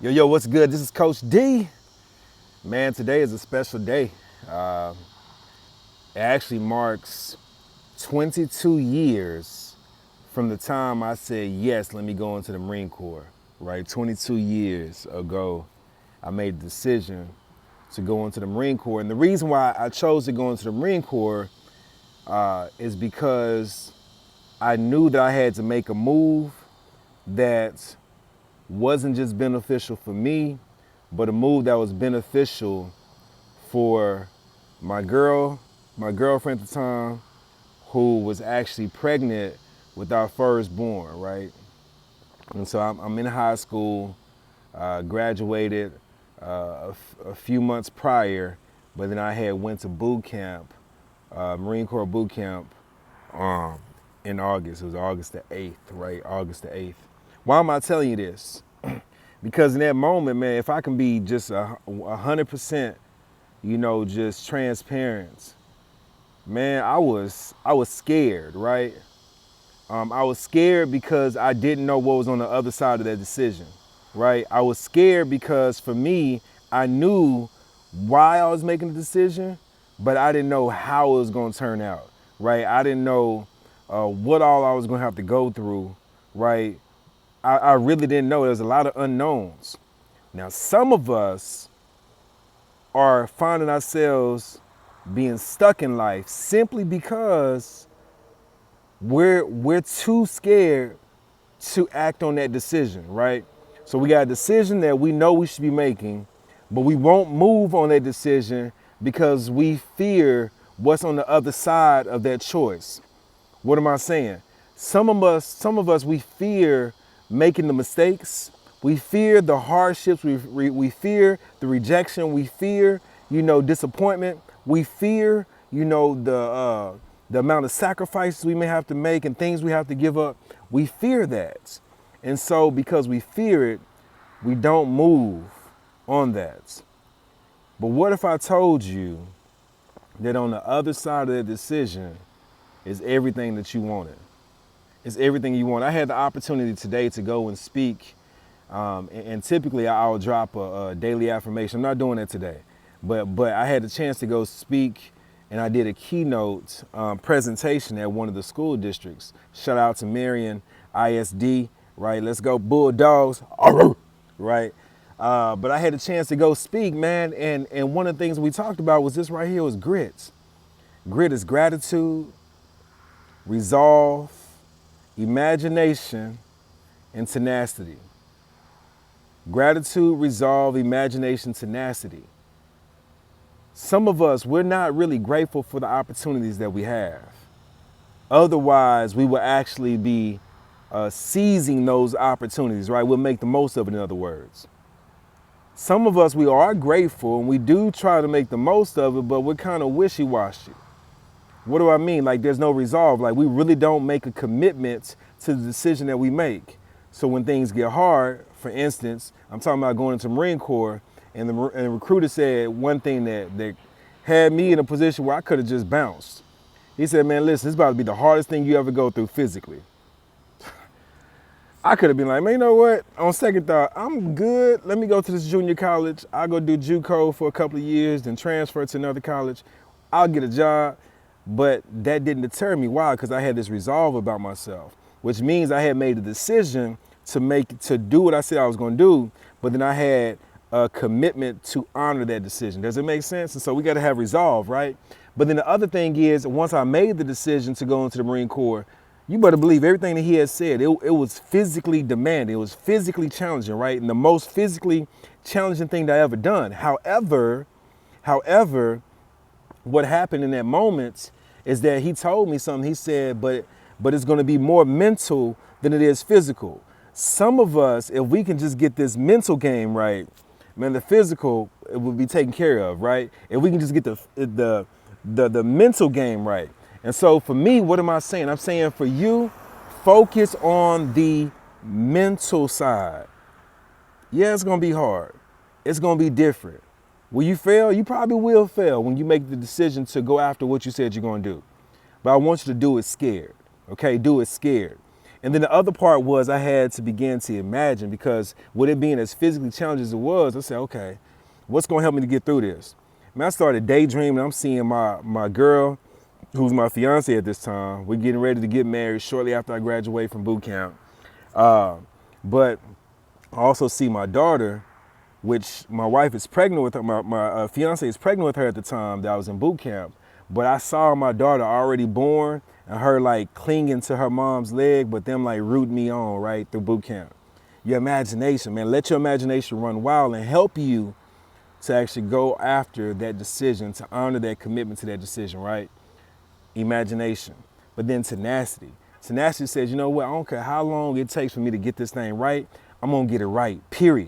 Yo, what's good? This is Coach D. Man, today is a special day. Uh, it actually marks 22 years from the time I said, yes, let me go into the Marine Corps, right? 22 years ago, I made the decision to go into the Marine Corps. And the reason why I chose to go into the Marine Corps is because I knew that I had to make a move that wasn't just beneficial for me, but a move that was beneficial for my girlfriend at the time, who was actually pregnant with our firstborn, right? And so I'm in high school, graduated a few months prior, but then I had went to boot camp, Marine Corps boot camp, in August. It was August the 8th, right? August the 8th. Why am I telling you this? Because in that moment, man, if I can be just 100%, just transparent, man, I was scared, right? I was scared because I didn't know what was on the other side of that decision, right? I was scared because for me, I knew why I was making the decision, but I didn't know how it was going to turn out, right? I didn't know what all I was going to have to go through, right? I really didn't know. There's a lot of unknowns. Now, some of us are finding ourselves being stuck in life simply because we're too scared to act on that decision, right? So we got a decision that we know we should be making, but we won't move on that decision because we fear what's on the other side of that choice. What am I saying? Some of us, we fear making the mistakes. We fear the hardships. We fear the rejection. We fear, disappointment. We fear, the amount of sacrifices we may have to make and things we have to give up. We fear that. And so because we fear it, we don't move on that. But what if I told you that on the other side of that decision is everything that you wanted? It's everything you want. I had the opportunity today to go and speak, and typically I'll drop a daily affirmation. I'm not doing that today, but I had the chance to go speak, and I did a keynote presentation at one of the school districts. Shout out to Marion ISD, right? Let's go Bulldogs, right? But I had a chance to go speak, man, and one of the things we talked about was this right here was grit. Grit is gratitude, resolve, imagination, and tenacity. Gratitude, resolve, imagination, tenacity. Some of us, we're not really grateful for the opportunities that we have. Otherwise, we will actually be seizing those opportunities, right? We'll make the most of it, in other words. Some of us, we are grateful and we do try to make the most of it, but we're kind of wishy-washy. What do I mean? Like there's no resolve. Like we really don't make a commitment to the decision that we make. So when things get hard, for instance, I'm talking about going into Marine Corps, and the recruiter said one thing that had me in a position where I could have just bounced. He said, man, listen, this is about to be the hardest thing you ever go through physically. I could have been like, man, you know what? On second thought, I'm good. Let me go to this junior college. I'll go do JUCO for a couple of years, then transfer to another college. I'll get a job. But that didn't deter me. Why? Because I had this resolve about myself, which means I had made a decision to do what I said I was going to do, but then I had a commitment to honor that decision. Does it make sense? And so we got to have resolve, right? But then the other thing is, once I made the decision to go into the Marine Corps, you better believe everything that he had said. It was physically demanding. It was physically challenging, right? And the most physically challenging thing that I ever done. However, what happened in that moment is that he told me something. He said, but it's going to be more mental than it is physical. Some of us, if we can just get this mental game right, man, the physical, it will be taken care of, right? If we can just get the mental game right. And so for me, what am I saying? I'm saying for you, focus on the mental side. Yeah, it's going to be hard. It's going to be different. Will you fail? You probably will fail when you make the decision to go after what you said you're going to do. But I want you to do it scared, okay? Do it scared. And then the other part was I had to begin to imagine, because with it being as physically challenged as it was, I said, okay, what's gonna help me to get through this? Man, I started daydreaming. I'm seeing my girl, who's my fiance at this time. We're getting ready to get married shortly after I graduate from boot camp. But I also see my daughter, which my wife is pregnant with her, my fiance is pregnant with her at the time that I was in boot camp. But I saw my daughter already born and her like clinging to her mom's leg, but them like rooting me on right through boot camp. Your imagination, man, let your imagination run wild and help you to actually go after that decision, to honor that commitment to that decision, right? Imagination. But then tenacity. Tenacity says, you know what, I don't care how long it takes for me to get this thing right, I'm gonna get it right, period.